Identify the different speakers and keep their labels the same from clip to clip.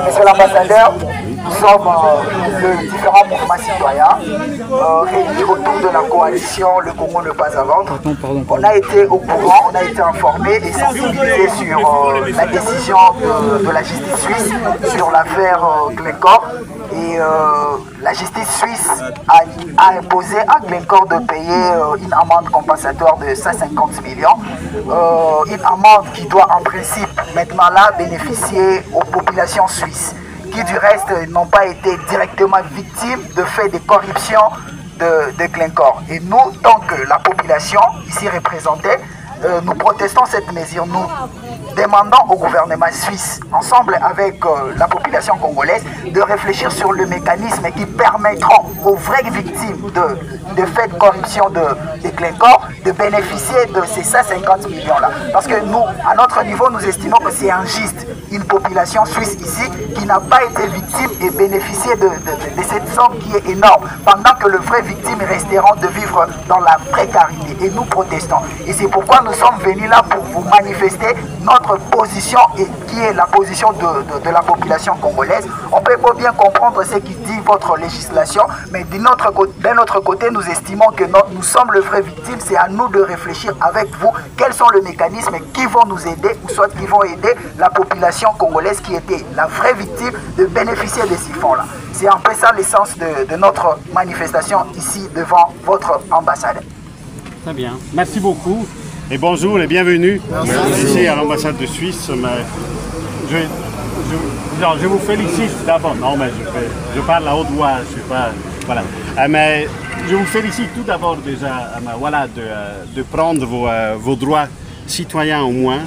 Speaker 1: Monsieur l'ambassadeur, nous sommes de différents mouvements citoyens réunis autour de la coalition Le Congo ne pas à vendre. On a été au courant, on a été informés et sensibilisés sur la décision de la justice suisse sur l'affaire Glencore. Et la justice suisse a imposé à Glencore de payer une amende compensatoire de 150 millions. Une amende qui doit en principe maintenant là bénéficier aux populations suisses, qui du reste n'ont pas été directement victimes de faits de corruption de Glencore. Et nous, tant que la population ici représentée, nous protestons cette mesure. Nous demandons au gouvernement suisse, ensemble avec la population congolaise, de réfléchir sur le mécanisme qui permettront aux vraies victimes de faits de corruption de Glencore de bénéficier de ces 150 millions-là. Parce que nous, à notre niveau, nous estimons que c'est injuste. Une population suisse ici qui n'a pas été victime et bénéficier de cette somme qui est énorme, pendant que les vraies victimes resteront de vivre dans la précarité. Et nous protestons. Et c'est pourquoi nous sommes venus là pour vous manifester notre position, et qui est la position de la population congolaise. On peut pas bien comprendre ce qui dit votre législation, mais d'un autre côté, nous estimons que nous sommes les vraies victimes. C'est à nous de réfléchir avec vous quels sont les mécanismes qui vont nous aider, ou soit qui vont aider la population congolaise qui était la vraie victime de bénéficier de ces fonds-là. C'est un peu ça l'essence de notre manifestation ici devant votre ambassade.
Speaker 2: Très bien. Merci beaucoup. Et bonjour et bienvenue ici à l'ambassade de Suisse. Je vous félicite d'abord. Non, mais je parle à haute voix, je suis pas. Voilà. Mais je vous félicite tout d'abord déjà voilà, de prendre vos droits citoyens au moins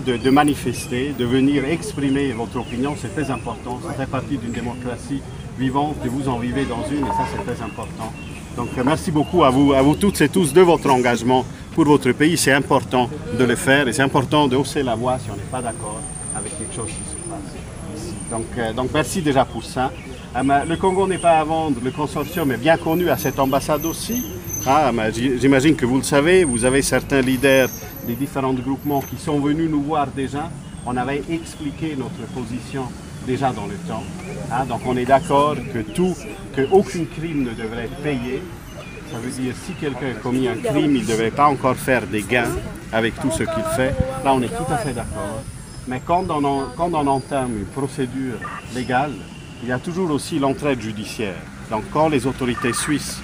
Speaker 2: de manifester, de venir exprimer votre opinion. C'est très important. Ça fait partie d'une démocratie vivante, que vous en vivez dans une, et ça c'est très important. Donc merci beaucoup à vous toutes et tous de votre engagement pour votre pays. C'est important de le faire et c'est important de hausser la voix si on n'est pas d'accord avec quelque chose qui se passe ici. Donc merci déjà pour ça. Le Congo n'est pas à vendre, le consortium est bien connu à cette ambassade aussi. J'imagine que vous le savez, vous avez certains leaders des différents groupements qui sont venus nous voir déjà. On avait expliqué notre position déjà dans le temps. Donc on est d'accord qu'aucun crime ne devrait être payé. Ça veut dire si quelqu'un a commis un crime, il ne devrait pas encore faire des gains avec tout ce qu'il fait. Là, on est tout à fait d'accord. Mais quand on entame une procédure légale, il y a toujours aussi l'entraide judiciaire. Donc quand les autorités suisses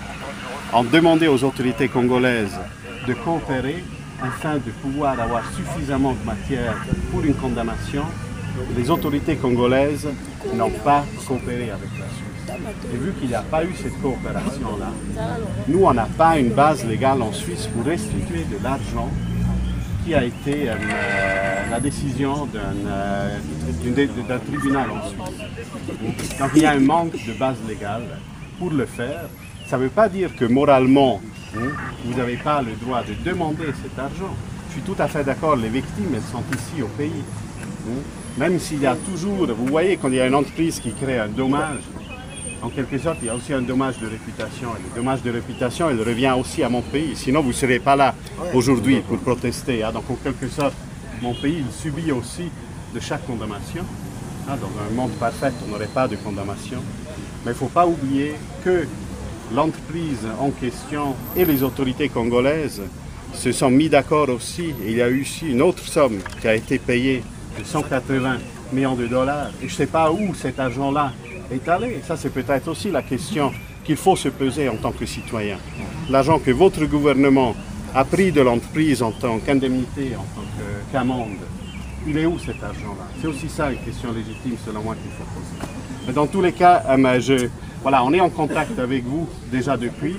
Speaker 2: ont demandé aux autorités congolaises de coopérer afin de pouvoir avoir suffisamment de matière pour une condamnation, les autorités congolaises n'ont pas coopéré avec la Suisse. Et vu qu'il n'y a pas eu cette coopération-là, nous, on n'a pas une base légale en Suisse pour restituer de l'argent qui a été la décision d'un tribunal en Suisse. Donc il y a un manque de base légale pour le faire. Ça ne veut pas dire que moralement, vous n'avez pas le droit de demander cet argent. Je suis tout à fait d'accord, les victimes, elles sont ici au pays. Même s'il y a toujours, vous voyez, quand il y a une entreprise qui crée un dommage, en quelque sorte, il y a aussi un dommage de réputation. Et le dommage de réputation, il revient aussi à mon pays. Sinon, vous ne serez pas là aujourd'hui pour protester. Donc, en quelque sorte, mon pays, il subit aussi de chaque condamnation. Dans un monde parfait, on n'aurait pas de condamnation. Mais il ne faut pas oublier que l'entreprise en question et les autorités congolaises se sont mis d'accord aussi. Et il y a eu aussi une autre somme qui a été payée de 180 millions de dollars. Et je ne sais pas où cet argent-là est allé. Ça, c'est peut-être aussi la question qu'il faut se poser en tant que citoyen. L'argent que votre gouvernement a pris de l'entreprise en tant qu'indemnité, en tant qu'amende, il est où cet argent-là? C'est aussi ça une question légitime, selon moi, qu'il faut poser. Mais dans tous les cas, voilà, on est en contact avec vous déjà depuis.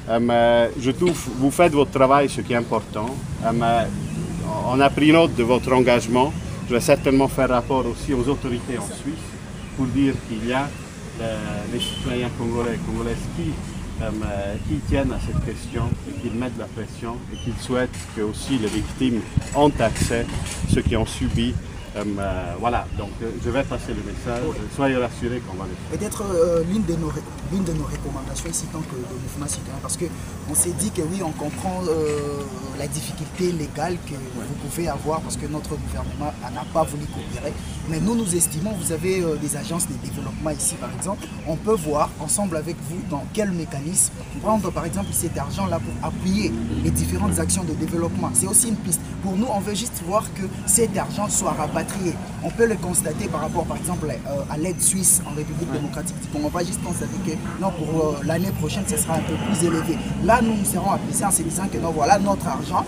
Speaker 2: Je trouve que vous faites votre travail, ce qui est important. On a pris note de votre engagement. Je vais certainement faire rapport aussi aux autorités en Suisse pour dire qu'il y a les citoyens congolais qui tiennent à cette question et qui mettent la pression et qui souhaitent que aussi les victimes ont accès, ceux qui ont subi. Voilà, donc je vais passer le message. Soyez rassurés qu'on va le faire.
Speaker 1: Peut-être l'une de nos recommandations ici, tant que le mouvement citoyen, parce qu'on s'est dit que oui, on comprend la difficulté légale que vous pouvez avoir parce que notre gouvernement n'a pas voulu coopérer. Mais nous estimons, vous avez des agences de développement ici par exemple, on peut voir ensemble avec vous dans quel mécanisme prendre par exemple cet argent-là pour appuyer les différentes actions de développement. C'est aussi une piste. Pour nous, on veut juste voir que cet argent soit rapatrié. On peut le constater par rapport par exemple à l'aide suisse en République démocratique du Congo. On va juste constater que non, pour l'année prochaine, ce sera un peu plus élevé. Là, nous serons appréciés en se disant que non, voilà notre argent.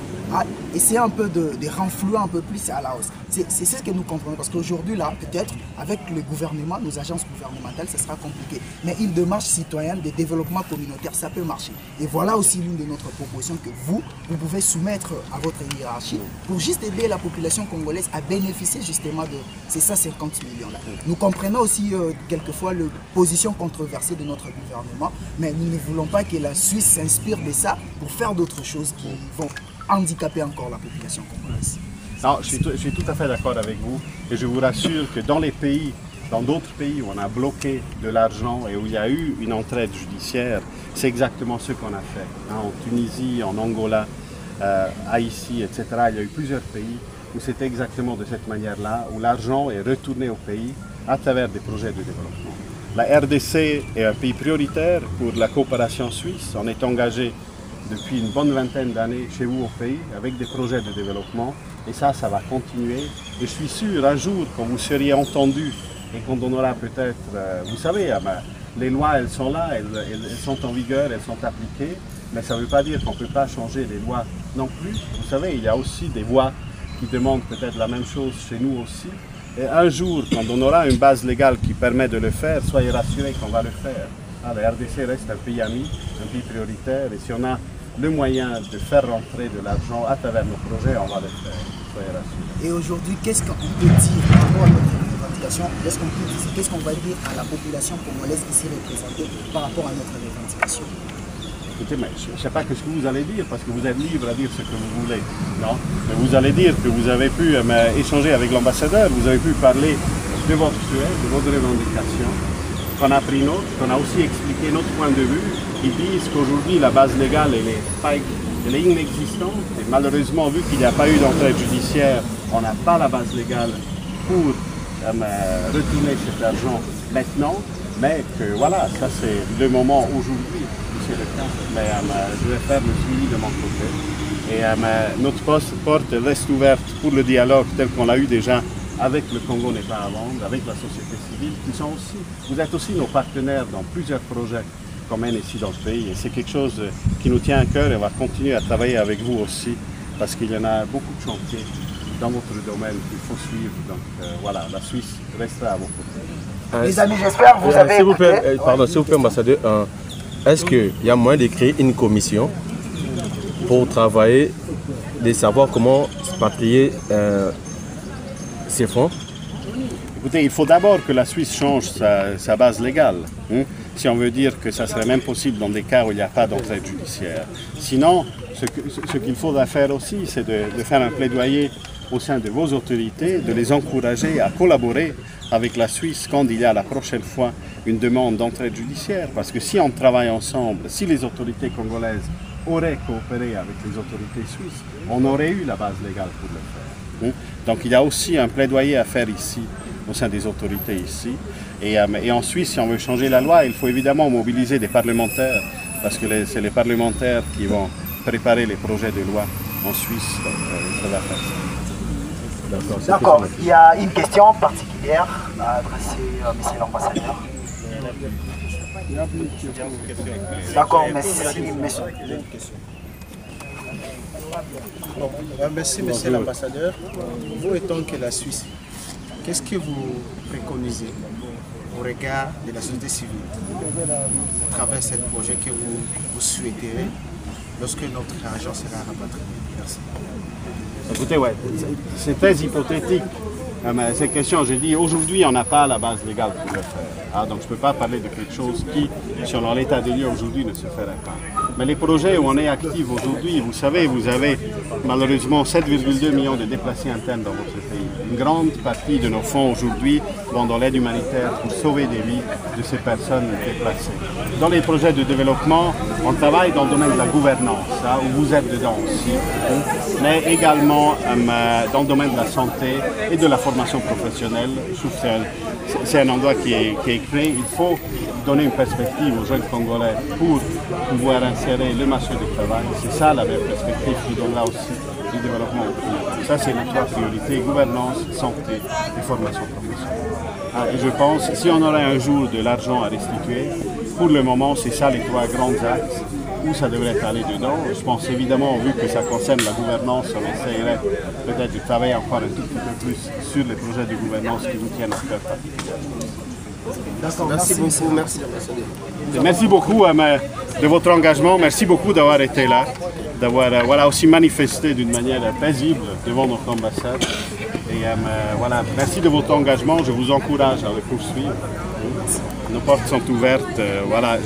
Speaker 1: Essayer un peu de renflouer un peu plus à la hausse. C'est ce que nous comprenons. Parce qu'aujourd'hui, là, peut-être, avec le gouvernement, nos agences gouvernementales, ce sera compliqué. Mais une démarche citoyenne de développement communautaire, ça peut marcher. Et voilà aussi l'une de notre propositions que vous pouvez soumettre à votre hiérarchie pour juste aider la population congolaise à bénéficier justement de ces 150 millions-là. Nous comprenons aussi quelquefois les positions controversées de notre gouvernement, mais nous ne voulons pas que la Suisse s'inspire de ça pour faire d'autres choses qui vont handicaper encore la population congolaise.
Speaker 2: Non, je suis tout à fait d'accord avec vous et je vous rassure que dans d'autres pays où on a bloqué de l'argent et où il y a eu une entraide judiciaire, c'est exactement ce qu'on a fait. En Tunisie, en Angola, Haïti, etc. Il y a eu plusieurs pays où c'était exactement de cette manière-là, où l'argent est retourné au pays à travers des projets de développement. La RDC est un pays prioritaire pour la coopération suisse. On est engagé depuis une bonne vingtaine d'années chez vous au pays avec des projets de développement et ça va continuer. Et je suis sûr, un jour, quand vous seriez entendu et qu'on donnera peut-être, vous savez, les lois, elles sont là, elles sont en vigueur, elles sont appliquées, mais ça ne veut pas dire qu'on ne peut pas changer les lois non plus. Vous savez, il y a aussi des voix qui demandent peut-être la même chose chez nous aussi. Et un jour, quand on aura une base légale qui permet de le faire, soyez rassurés qu'on va le faire. La RDC reste un pays ami, un pays prioritaire, et si on a le moyen de faire rentrer de l'argent à travers nos projets, on va le faire. Soyez rassurés.
Speaker 1: Et aujourd'hui, qu'est-ce qu'on peut dire par rapport à notre revendication? Qu'est-ce qu'on va dire à la population congolaise ici représentée par rapport à notre revendication?
Speaker 2: Écoutez, mais je ne sais pas ce que vous allez dire, parce que vous êtes libre à dire ce que vous voulez. Non? Mais vous allez dire que vous avez pu échanger avec l'ambassadeur, vous avez pu parler de votre souhait, de votre revendication, qu'on a pris note, qu'on a aussi expliqué notre point de vue. Ils disent qu'aujourd'hui, la base légale, elle est inexistante. Et malheureusement, vu qu'il n'y a pas eu d'entraide judiciaire, on n'a pas la base légale pour retourner cet argent maintenant. Mais que voilà, ça c'est le moment aujourd'hui. C'est le cas, mais je vais faire le suivi de mon côté. Et notre porte reste ouverte pour le dialogue tel qu'on l'a eu déjà avec le Congo n'est pas à vendre, avec la société civile, vous êtes aussi nos partenaires dans plusieurs projets qu'on mène ici dans ce pays. Et c'est quelque chose qui nous tient à cœur et on va continuer à travailler avec vous aussi, parce qu'il y en a beaucoup de chantiers dans votre domaine qu'il faut suivre. Donc voilà, la Suisse restera à vos côtés.
Speaker 1: Les amis, j'espère que vous avez
Speaker 3: s'il vous plaît, pardon, s'il vous plaît, ambassadeur, est-ce qu'il y a moyen de créer une commission pour travailler, de savoir comment expatrier ces fonds?
Speaker 2: Écoutez, il faut d'abord que la Suisse change sa base légale, si on veut dire que ça serait même possible dans des cas où il n'y a pas d'entraide judiciaire. Sinon, ce qu'il faudra faire aussi, c'est de faire un plaidoyer au sein de vos autorités, de les encourager à collaborer avec la Suisse quand il y a la prochaine fois une demande d'entraide judiciaire. Parce que si on travaille ensemble, si les autorités congolaises auraient coopéré avec les autorités suisses, on aurait eu la base légale pour le faire. Donc il y a aussi un plaidoyer à faire ici, au sein des autorités ici. Et en Suisse, si on veut changer la loi, il faut évidemment mobiliser des parlementaires, parce que c'est les parlementaires qui vont préparer les projets de loi en Suisse. Donc ça va faire ça.
Speaker 1: D'accord. Il y a une question particulière à adresser à monsieur l'ambassadeur. D'accord, merci, monsieur.
Speaker 4: Merci, monsieur l'ambassadeur. Vous étant que la Suisse, qu'est-ce que vous préconisez au regard de la société civile à travers ce projet que vous souhaiterez lorsque notre argent sera rapatrié? Merci.
Speaker 2: Écoutez, ouais, c'est très hypothétique. Cette question, j'ai dit, aujourd'hui, on n'a pas la base légale pour le faire. Donc je ne peux pas parler de quelque chose qui, selon l'état des lieux aujourd'hui, ne se ferait pas. Mais les projets où on est actif aujourd'hui, vous savez, vous avez malheureusement 7,2 millions de déplacés internes dans votre pays. Une grande partie de nos fonds aujourd'hui vont dans l'aide humanitaire pour sauver des vies de ces personnes déplacées. Dans les projets de développement, on travaille dans le domaine de la gouvernance, où vous êtes dedans aussi, mais également dans le domaine de la santé et de la formation professionnelle. Je trouve que c'est un endroit qui est créé. Il faut donner une perspective aux jeunes Congolais pour pouvoir insérer le marché du travail. C'est ça la vraie perspective qui donnera aussi du développement au pays. Ça, c'est les trois priorités, gouvernance, santé et formation professionnelle. Et je pense, si on aurait un jour de l'argent à restituer, pour le moment, c'est ça les trois grands axes où ça devrait aller dedans. Je pense évidemment, vu que ça concerne la gouvernance, on essayerait peut-être de travailler encore un tout petit peu plus sur les projets de gouvernance qui nous tiennent à cœur particulièrement.
Speaker 4: D'accord, merci beaucoup, merci l'ambassadeur.
Speaker 2: Merci beaucoup de votre engagement, merci beaucoup d'avoir été là, d'avoir aussi manifesté d'une manière paisible devant notre ambassade. Et merci de votre engagement, je vous encourage à le poursuivre. Nos portes sont ouvertes,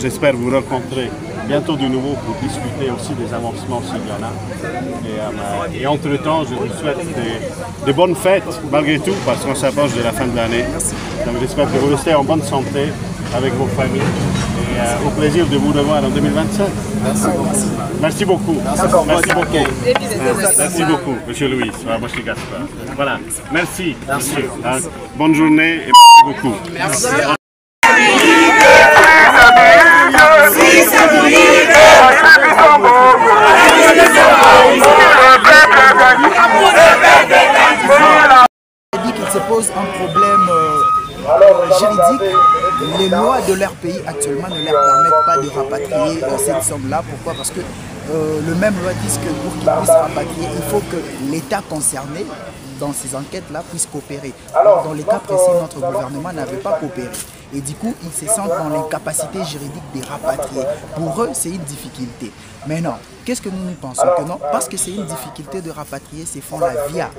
Speaker 2: j'espère vous rencontrer bientôt de nouveau pour discuter aussi des avancements s'il y en a. Et entre-temps, je vous souhaite de bonnes fêtes malgré tout, parce qu'on s'approche de la fin de l'année. Donc j'espère que vous restez en bonne santé avec vos familles et au plaisir de vous revoir en 2027. Merci beaucoup. Merci beaucoup, monsieur Louis. Moi, je suis Gaspard. Voilà, merci. Monsieur. Bonne journée et merci beaucoup. Merci.
Speaker 5: Qu'il se pose un problème juridique. Les lois de leur pays actuellement ne leur permettent pas de rapatrier cette somme-là. Pourquoi? Parce que le même loi dit que pour qu'ils puissent rapatrier, il faut que l'État concerné dans ces enquêtes-là puisse coopérer. Alors, dans les cas précis, notre gouvernement n'avait pas coopéré. Et du coup, ils se sentent dans l'incapacité juridique de rapatrier. Pour eux, c'est une difficulté. Mais non, qu'est-ce que nous pensons que non? Parce que c'est une difficulté de rapatrier ces fonds-là via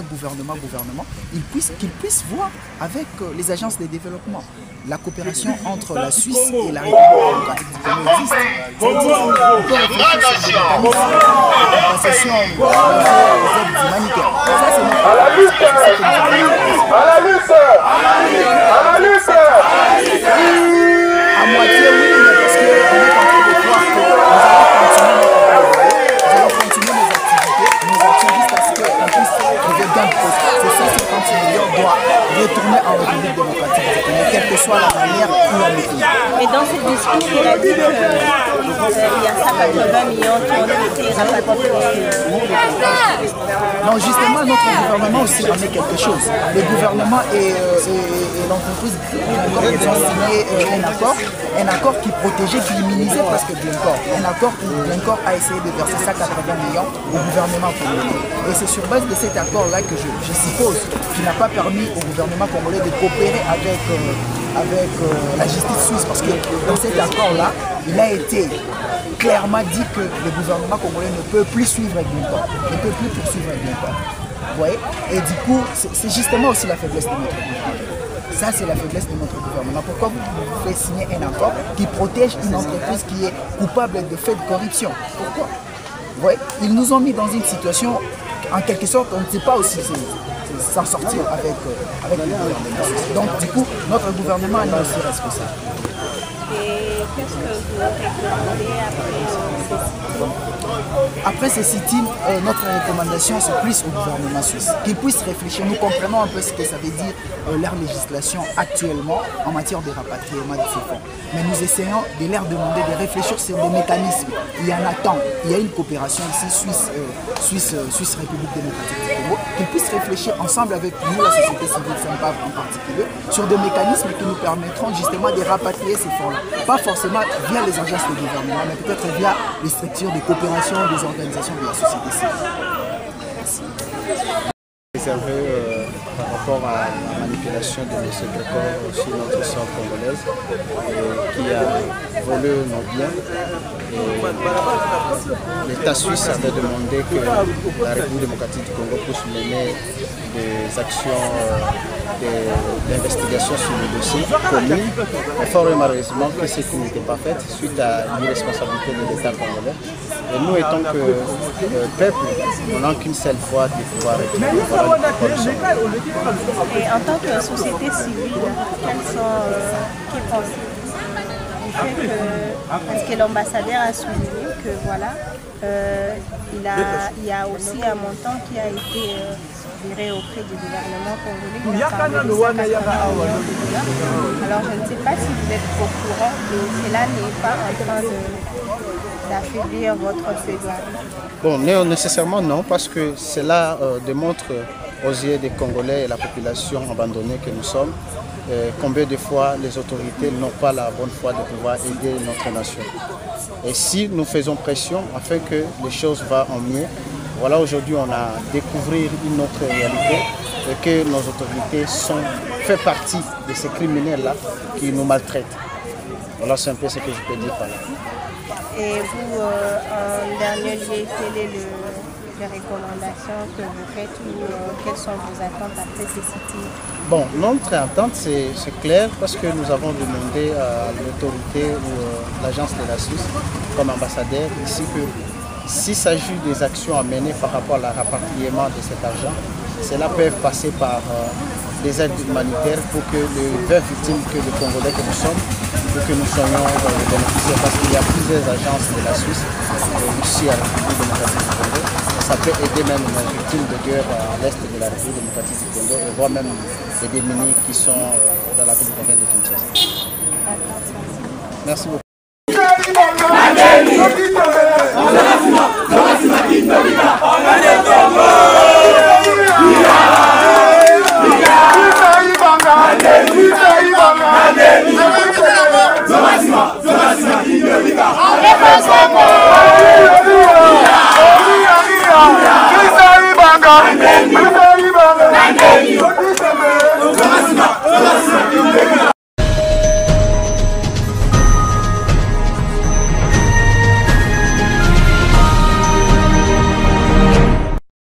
Speaker 5: gouvernement, qu'ils puissent voir avec les agences de développement. La coopération entre la Suisse et la République démocratique du Congo existe. C'est-à-dire qu'on peut réfléchir sur des mécanismes de compensation aux aides humanitaires. Ça, c'est notre à moitié, oui, mais parce qu'on est en train de croire que nous allons continuer nos activités jusqu'à ce qu'on puisse trouver gain de cause. Ces 150 millions doivent retourner en République démocratique du Congo, quelle que soit la manière où on est.
Speaker 6: Et dans ce discours, il a dit qu'il y a 180 millions qui ont été rapatriés.
Speaker 5: Non, justement, notre gouvernement aussi en est quelque chose. Le gouvernement et l'entreprise ils ont signé un accord qui protégeait, qui immunisait presque Glencore. Un accord où Glencore a essayé de verser 180 millions au gouvernement congolais. Et c'est sur base de cet accord-là que je suppose qu'il n'a pas permis au gouvernement congolais de coopérer avec la justice suisse. Parce que dans cet accord-là, il a été clairement dit que le gouvernement congolais ne peut plus suivre Glencore, ne peut plus poursuivre Glencore. Vous voyez? Et du coup, c'est justement aussi la faiblesse de notre gouvernement. Ça, c'est la faiblesse de notre gouvernement. Pourquoi vous faites signer un accord qui protège une entreprise qui est coupable de faits de corruption? Pourquoi? Vous voyez? Ils nous ont mis dans une situation, en quelque sorte, on ne sait pas aussi s'en sortir avec le gouvernement. Donc, du coup, notre gouvernement est aussi responsable.
Speaker 6: Et qu'est-ce que vous recommandez
Speaker 5: après ces sit-ins, notre recommandation c'est plus au gouvernement suisse qu'ils puissent réfléchir. Nous comprenons un peu ce que ça veut dire leur législation actuellement en matière de rapatriement de ces fonds. Mais nous essayons de leur demander de réfléchir sur des mécanismes. Il y en a tant. Il y a une coopération ici Suisse République démocratique du Congo, qu'ils puissent réfléchir ensemble avec nous, la société civile SEMPAV en particulier, sur des mécanismes qui nous permettront justement de rapatrier ces fonds-là. Pas forcément via les agences de gouvernement, mais peut-être via les structures de coopération des organisations de la société civile. Merci.
Speaker 3: C'est un peu par rapport
Speaker 4: rapport à la manipulation de M. Grégoire sur notre sol congolaise qui a volé nos biens. L'État suisse avait demandé que la République démocratique du Congo puisse mener des actions d'investigation sur le dossier commun. Mais fort malheureusement que ce qui n'était pas fait suite à l'irresponsabilité de l'État congolais. Et nous, étant que peuple, on n'a qu'une seule fois de pouvoir réclamer.
Speaker 6: Et en tant que société civile, quelles pensez-vous du fait que, parce que l'ambassadeur a souligné que voilà, il y a aussi un montant qui a été viré auprès du gouvernement congolais. Il a parlé de 180 millions de dollars. Alors je ne sais pas si vous êtes au courant et cela n'est pas en train d'affaiblir votre plaidoirie.
Speaker 4: Bon, non, nécessairement non, parce que cela démontre aux yeux des Congolais et la population abandonnée que nous sommes, combien de fois les autorités n'ont pas la bonne foi de pouvoir aider notre nation. Et si nous faisons pression afin que les choses vont en mieux, voilà, aujourd'hui on a découvert une autre réalité et que nos autorités fait partie de ces criminels-là qui nous maltraitent. Voilà, c'est un peu ce que je peux dire par là.
Speaker 6: Et vous, en dernier lieu, quelles sont les recommandations que vous faites ou quelles sont vos attentes après ces sites?
Speaker 4: Bon, notre attente, c'est clair parce que nous avons demandé à l'autorité ou l'agence de la Suisse, comme ambassadeur, ici que s'il s'agit des actions à mener par rapport à rapatriement de cet argent, cela peut passer par des aides humanitaires pour que les 20 victimes que les Congolais que nous sommes, pour que nous soyons les bénéficiaires, parce qu'il y a plusieurs agences de la Suisse, ici à la République démocratique du Congo. Ça peut aider même les victimes de guerre à l'est de la République démocratique du Congo, et voire même les démunis qui sont dans la ville de Kinshasa. Merci beaucoup.